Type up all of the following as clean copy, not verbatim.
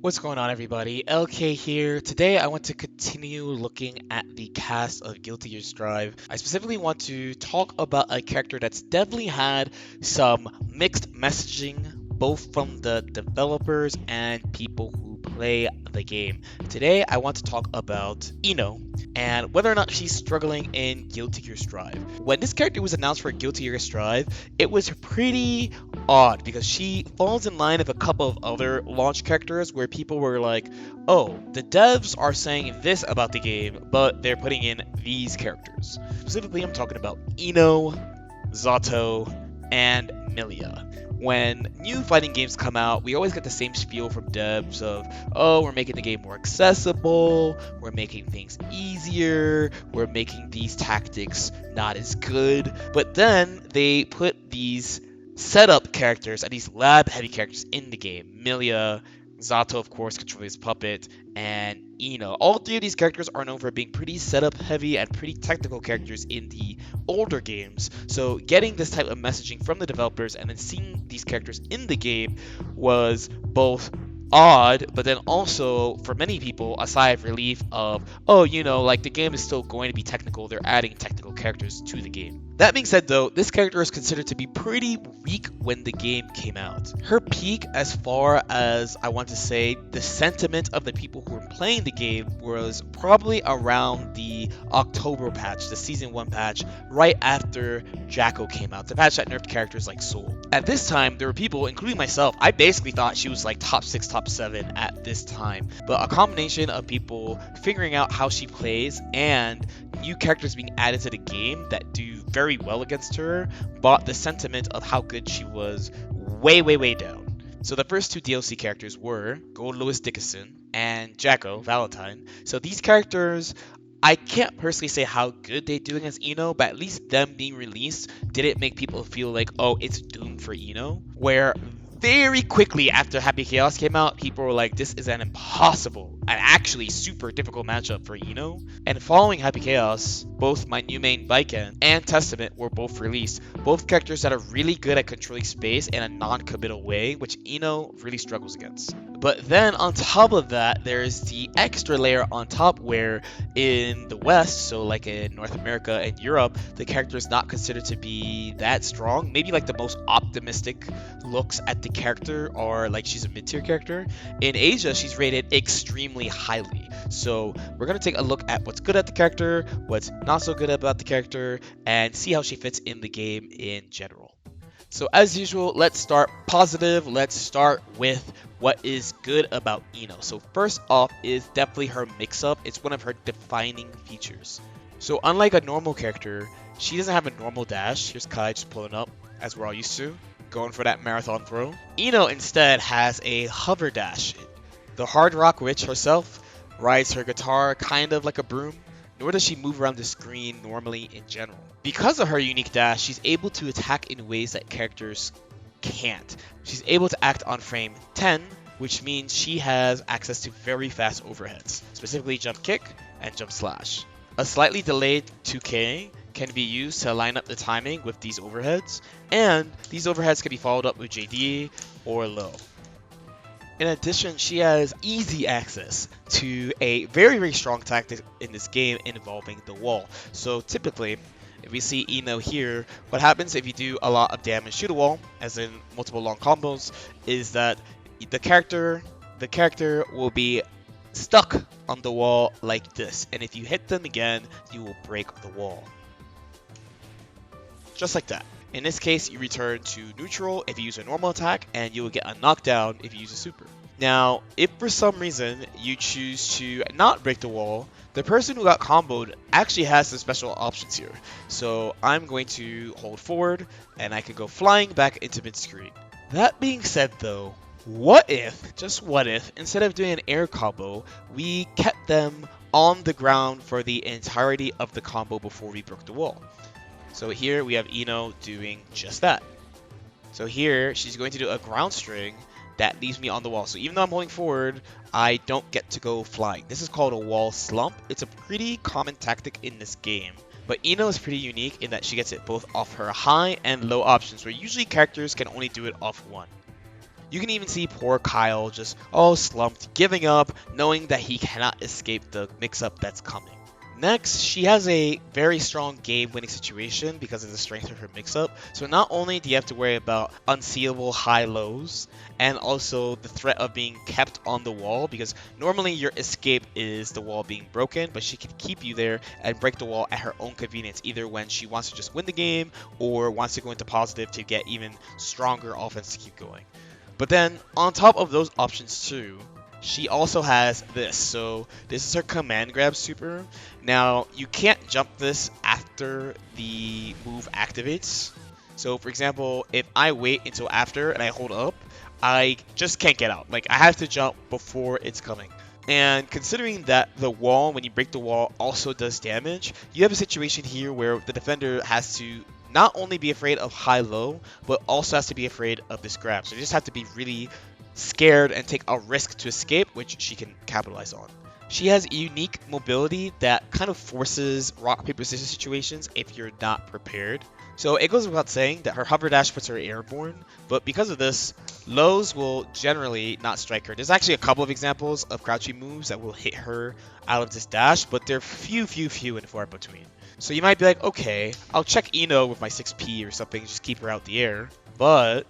What's going on, everybody? LK here. Today, I want to continue looking at the cast of Guilty Gear Strive. I specifically want to talk about a character that's definitely had some mixed messaging, both from the developers and people who play the game. Today, I want to talk about Ino and whether or not she's struggling in Guilty Gear Strive. When this character was announced for Guilty Gear Strive, it was pretty odd because she falls in line of a couple of other launch characters where people were like, oh, the devs are saying this about the game, but they're putting in these characters. Specifically, I'm talking about Ino, Zato, and Milia. When new fighting games come out, we always get the same spiel from devs of, oh, we're making the game more accessible, we're making things easier, we're making these tactics not as good. But then they put these setup characters and these lab heavy characters in the game. Milia, Zato, of course, controlling his puppet, and Ino. All three of these characters are known for being pretty setup heavy and pretty technical characters in the older games. So getting this type of messaging from the developers and then seeing these characters in the game was both odd, but then also for many people a sigh of relief of, oh, like the game is still going to be technical, they're adding technical characters to the game. That being said though, this character is considered to be pretty weak when the game came out. Her peak, as far as I want to say the sentiment of the people who were playing the game, was probably around the October patch, the season 1 patch, right after Jacko came out, the patch that nerfed characters like Soul. At this time, there were people, including myself, I basically thought she was like top 6, top 7 at this time. But a combination of people figuring out how she plays and new characters being added to the game that do very well against her brought the sentiment of how good she was way down. So the first two DLC characters were Gold Lewis Dickinson and Jacko Valentine. So these characters, I can't personally say how good they do against Ino, but at least them being released didn't make people feel like, oh, it's doomed for Ino. Where very quickly after Happy Chaos came out, people were like, this is an impossible and actually super difficult matchup for Ino. And following Happy Chaos, both my new main Viken and Testament were both released. Both characters that are really good at controlling space in a non-committal way, which Ino really struggles against. But then on top of that, there's the extra layer on top where in the West, so like in North America and Europe, the character is not considered to be that strong. Maybe like the most optimistic looks at the character are like she's a mid-tier character. In Asia, she's rated extremely highly. So we're going to take a look at what's good at the character, what's not so good about the character, and see how she fits in the game in general. So as usual, let's start positive. Let's start with what is good about Ino. So first off is definitely her mix-up. It's one of her defining features. So unlike a normal character, she doesn't have a normal dash. Here's Kai just pulling up, as we're all used to, going for that marathon throw. Ino instead has a hover dash. The Hard Rock Witch herself rides her guitar kind of like a broom, nor does she move around the screen normally in general. Because of her unique dash, she's able to attack in ways that characters can't. She's able to act on frame 10, which means she has access to very fast overheads, specifically jump kick and jump slash. A slightly delayed 2K can be used to line up the timing with these overheads, and these overheads can be followed up with JD or low. In addition, she has easy access to a very strong tactic in this game involving the wall. So typically, if we see Ino here, what happens if you do a lot of damage to the wall, as in multiple long combos, is that the character will be stuck on the wall like this, and if you hit them again, you will break the wall. Just like that. In this case, you return to neutral if you use a normal attack, and you will get a knockdown if you use a super. Now, if for some reason you choose to not break the wall, the person who got comboed actually has some special options here. So I'm going to hold forward, and I can go flying back into mid-screen. That being said though, what if, just what if, instead of doing an air combo, we kept them on the ground for the entirety of the combo before we broke the wall? So here we have Ino doing just that. So here she's going to do a ground string that leaves me on the wall. So even though I'm holding forward, I don't get to go flying. This is called a wall slump. It's a pretty common tactic in this game. But Ino is pretty unique in that she gets it both off her high and low options, where usually characters can only do it off one. You can even see poor Kyle just all slumped, giving up, knowing that he cannot escape the mix-up that's coming. Next, she has a very strong game-winning situation because of the strength of her mix-up. So not only do you have to worry about unseeable high-lows, and also the threat of being kept on the wall, because normally your escape is the wall being broken, but she can keep you there and break the wall at her own convenience, either when she wants to just win the game or wants to go into positive to get even stronger offense to keep going. But then, on top of those options too, she also has this. So this is her command grab super. Now, you can't jump this after the move activates. So for example, if I wait until after and I hold up, I just can't get out. Like, I have to jump before it's coming. And considering that the wall, when you break the wall, also does damage, you have a situation here where the defender has to not only be afraid of high-low, but also has to be afraid of this grab. So you just have to be really scared and take a risk to escape, which she can capitalize on. She has unique mobility that kind of forces rock, paper, scissors situations if you're not prepared. So it goes without saying that her hover dash puts her airborne, but because of this, lows will generally not strike her. There's actually a couple of examples of crouching moves that will hit her out of this dash, but they're few and far between. So you might be like, okay, I'll check Eno with my 6P or something, just keep her out the air. But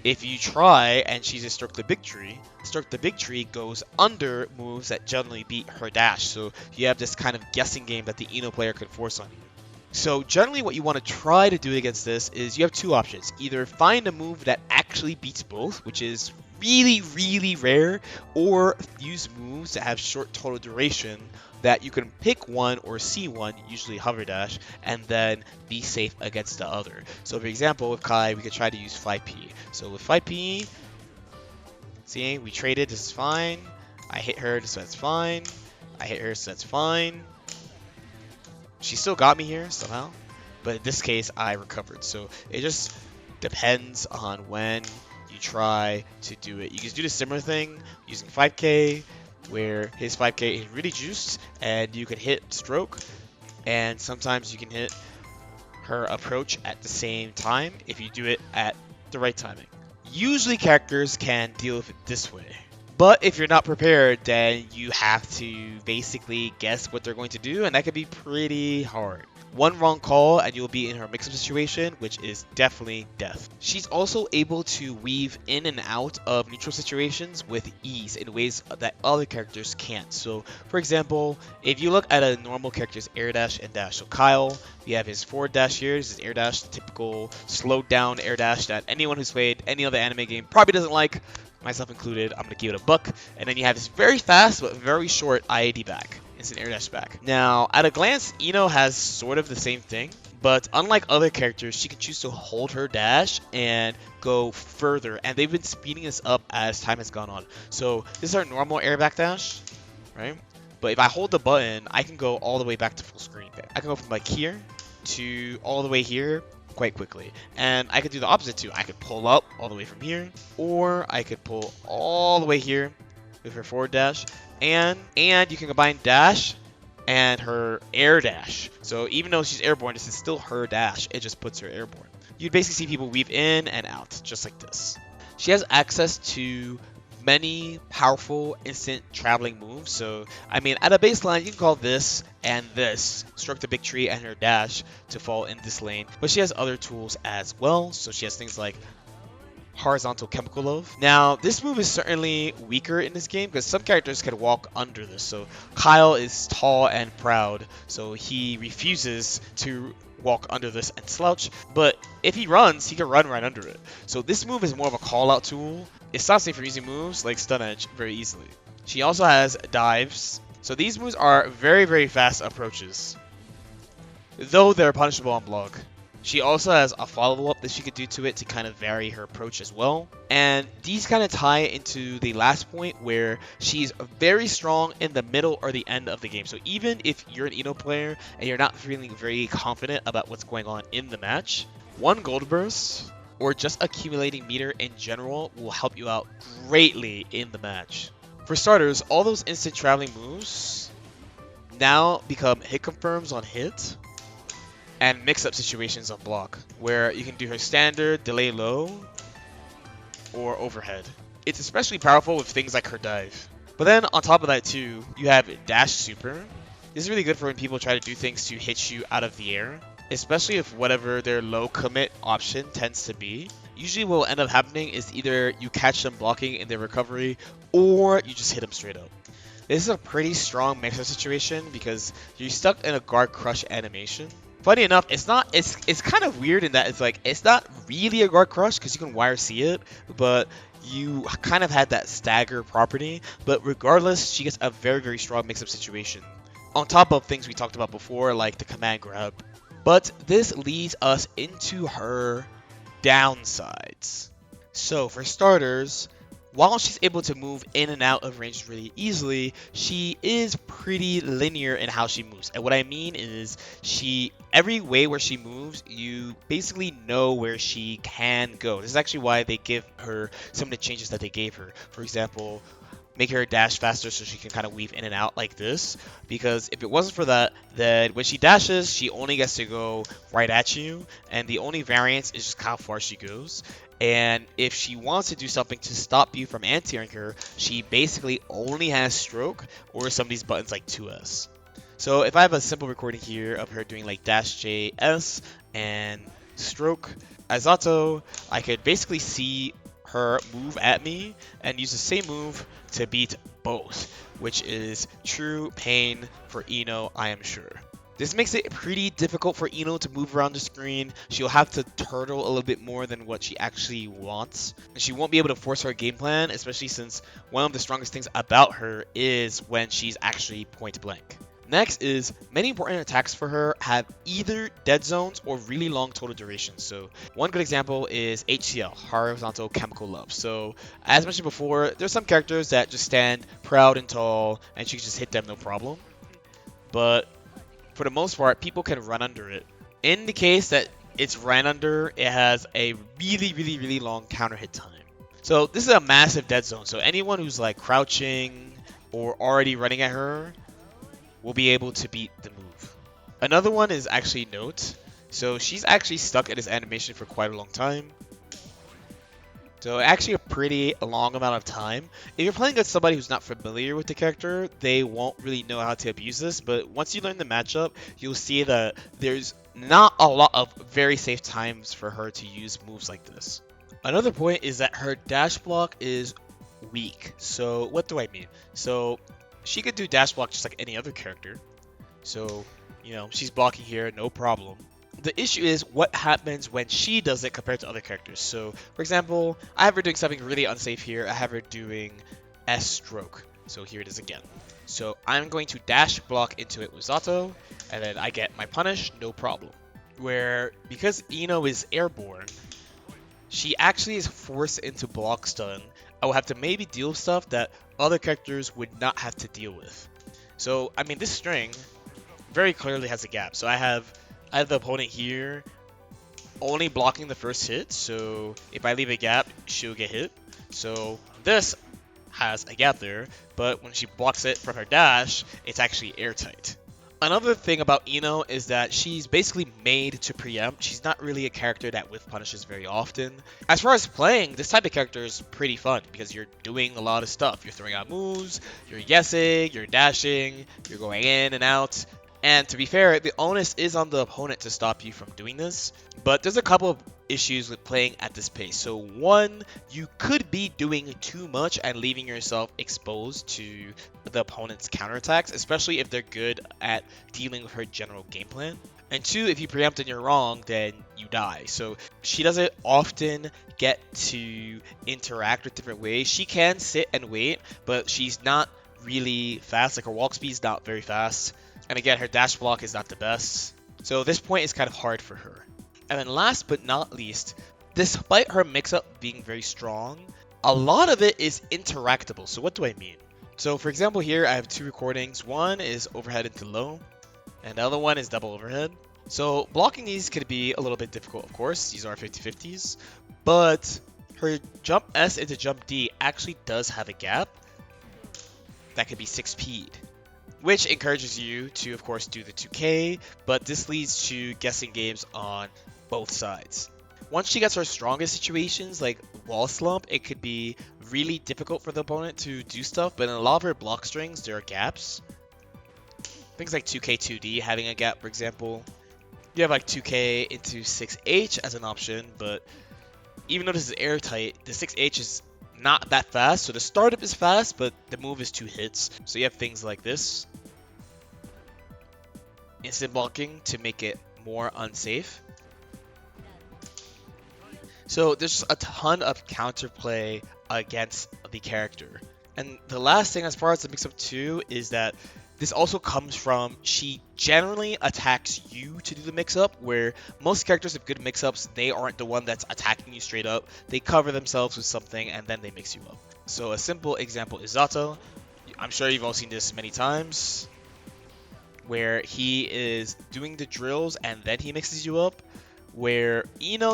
if you try and she's a Stroke the Big Tree goes under moves that generally beat her dash. So you have this kind of guessing game that the Eno player could force on you. So generally what you want to try to do against this is you have two options. Either find a move that actually beats both, which is really rare, or use moves that have short total duration that you can pick one or see one, usually hover dash, and then be safe against the other. So for example, with Kai, we could try to use 5P. So with 5P, see, we traded, this is fine. I hit her, so that's fine. I hit her, so that's fine. She still got me here somehow, but in this case, I recovered. So it just depends on when you try to do it. You can do the similar thing using 5K, where his 5K is really juiced, and you can hit Stroke, and sometimes you can hit her approach at the same time if you do it at the right timing. Usually characters can deal with it this way. But if you're not prepared, then you have to basically guess what they're going to do, and that can be pretty hard. One wrong call and you'll be in her mix-up situation, which is definitely death. She's also able to weave in and out of neutral situations with ease in ways that other characters can't. So, for example, if you look at a normal character's air dash and dash, so Kyle, we have his forward dash here, this is air dash, the typical slowed down air dash that anyone who's played any other anime game probably doesn't like, myself included. I'm going to give it a buck. And then you have this very fast but very short IAD back. It's an air dash back. Now, at a glance, Eno has sort of the same thing, but unlike other characters, she can choose to hold her dash and go further, and they've been speeding this up as time has gone on. So this is our normal air back dash, right? But if I hold the button, I can go all the way back to full screen. I can go from like here to all the way here quite quickly. And I could do the opposite too. I could pull up all the way from here, or I could pull all the way here with her forward dash. And you can combine dash and her air dash. So even though she's airborne, this is still her dash. It just puts her airborne. You'd basically see people weave in and out, just like this. She has access to many powerful instant traveling moves. So, I mean, at a baseline, you can call this and this Stroke the Big Tree and her dash to fall in this lane. But she has other tools as well. So she has things like Horizontal Chemical Love. Now, this move is certainly weaker in this game because some characters can walk under this. So Kyle is tall and proud, so he refuses to walk under this and slouch. But if he runs, he can run right under it. So this move is more of a call-out tool. It stops me from using moves like Stun Edge very easily. She also has dives. So these moves are very fast approaches, though they're punishable on block. She also has a follow-up that she could do to it to kind of vary her approach as well. And these kind of tie into the last point where she's very strong in the middle or the end of the game. So even if you're an Eno player and you're not feeling very confident about what's going on in the match, one gold burst or just accumulating meter in general will help you out greatly in the match. For starters, all those instant traveling moves now become hit confirms on hit and mix-up situations on block, where you can do her standard, delay low, or overhead. It's especially powerful with things like her dive. But then on top of that too, you have dash super. This is really good for when people try to do things to hit you out of the air, especially if whatever their low commit option tends to be. Usually what will end up happening is either you catch them blocking in their recovery, or you just hit them straight up. This is a pretty strong mix-up situation because you're stuck in a guard crush animation. Funny enough, it's kind of weird in that it's not really a guard crush because you can wire see it, but you kind of had that stagger property. But regardless, she gets a very strong mix-up situation. On top of things we talked about before, like the command grab. But this leads us into her downsides. So for starters, while she's able to move in and out of range really easily, she is pretty linear in how she moves. And what I mean is every way where she moves, you basically know where she can go. This is actually why they give her some of the changes that they gave her. For example, make her dash faster so she can kind of weave in and out like this, because if it wasn't for that, then when she dashes, she only gets to go right at you, and the only variance is just how far she goes. And if she wants to do something to stop you from anti-airing her, she basically only has stroke or some of these buttons like 2S. So if I have a simple recording here of her doing like dash JS and stroke as auto, I could basically see her move at me and use the same move to beat both, which is true pain for Ino, I am sure. This makes it pretty difficult for Ino to move around the screen. She'll have to turtle a little bit more than what she actually wants. And she won't be able to force her game plan, especially since one of the strongest things about her is when she's actually point blank. Next is, many important attacks for her have either dead zones or really long total durations. So one good example is HCL, Horizontal Chemical Love. So as mentioned before, there's some characters that just stand proud and tall and she can just hit them no problem. But for the most part, people can run under it. In the case that it's ran under, it has a really long counter hit time. So this is a massive dead zone. So anyone who's like crouching or already running at her will be able to beat the move. Another one is actually Note. So she's actually stuck in this animation for quite a long time. So actually a pretty long amount of time. If you're playing against somebody who's not familiar with the character, they won't really know how to abuse this. But once you learn the matchup, you'll see that there's not a lot of very safe times for her to use moves like this. Another point is that her dash block is weak. So what do I mean? So she could do dash block just like any other character. So, she's blocking here, no problem. The issue is what happens when she does it compared to other characters. So, for example, I have her doing something really unsafe here. I have her doing S stroke. So here it is again. So I'm going to dash block into it with Zato, and then I get my punish, no problem. Where, because Ino is airborne, she actually is forced into block stun. I will have to maybe deal with stuff that other characters would not have to deal with. So, I mean, this string very clearly has a gap. So I have the opponent here only blocking the first hit, so if I leave a gap, she'll get hit. So this has a gap there, but when she blocks it from her dash, it's actually airtight. Another thing about Ino is that she's basically made to preempt. She's not really a character that whiff punishes very often. As far as playing, this type of character is pretty fun because you're doing a lot of stuff. You're throwing out moves, you're guessing, you're dashing, you're going in and out. And to be fair, the onus is on the opponent to stop you from doing this. But there's a couple of issues with playing at this pace. So one, you could be doing too much and leaving yourself exposed to the opponent's counterattacks, especially if they're good at dealing with her general game plan. And two, if you preempt and you're wrong, then you die. So she doesn't often get to interact with different ways. She can sit and wait, but she's not really fast. Like her walk speed is not very fast. And again, her dash block is not the best. So this point is kind of hard for her. And then last but not least, despite her mix-up being very strong, a lot of it is interactable. So what do I mean? So for example here, I have two recordings. One is overhead into low, and the other one is double overhead. So blocking these could be a little bit difficult, of course. These are 50-50s. But her jump S into jump D actually does have a gap that could be 6P'd. Which encourages you to, of course, do the 2K, but this leads to guessing games on both sides. Once she gets her strongest situations, like wall slump, it could be really difficult for the opponent to do stuff, but in a lot of her block strings, there are gaps. Things like 2K 2D having a gap, for example. You have like 2K into 6H as an option, but even though this is airtight, the 6H is not that fast, so the startup is fast, but the move is 2 hits. So you have things like this. Instant blocking to make it more unsafe. So there's a ton of counterplay against the character. And the last thing as far as the mix-up too is that this also comes from she generally attacks you to do the mix-up, where most characters with good mix-ups, they aren't the one that's attacking you straight up. They cover themselves with something and then they mix you up. So a simple example is Zato. I'm sure you've all seen this many times, where he is doing the drills and then he mixes you up. Where,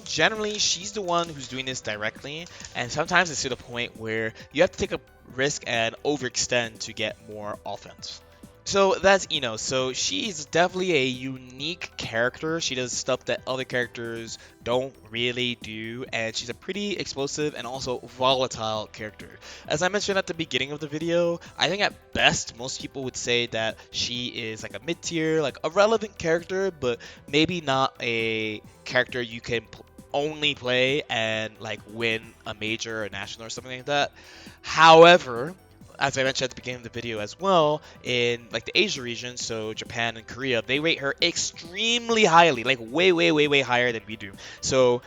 generally she's the one who's doing this directly, and sometimes it's to the point where you have to take a risk and overextend to get more offense. So that's Ino. So she's definitely a unique character. She does stuff that other characters don't really do, and she's a pretty explosive and also volatile character. As I mentioned at the beginning of the video, I think at best most people would say that she is like a mid-tier, like a relevant character, but maybe not a character you can only play and like win a major or national or something like that. However, as I mentioned at the beginning of the video as well, in like the Asia region, so Japan and Korea, they rate her extremely highly, like way, way, way, way higher than we do. So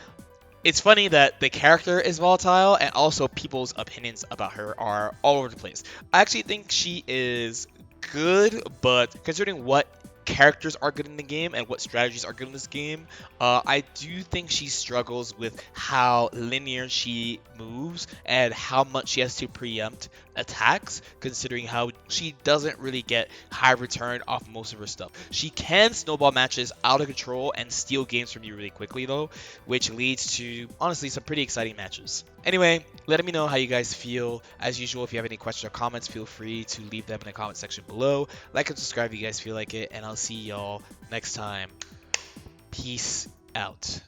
it's funny that the character is volatile and also people's opinions about her are all over the place. I actually think she is good, but considering what characters are good in the game and what strategies are good in this game, I do think she struggles with how linear she moves and how much she has to preempt attacks, considering how she doesn't really get high return off most of her stuff. She can snowball matches out of control and steal games from you really quickly though, which leads to honestly some pretty exciting matches. Anyway, let me know how you guys feel. As usual, if you have any questions or comments, feel free to leave them in the comment section below. Like and subscribe if you guys feel like it, and I'll see y'all next time. Peace out.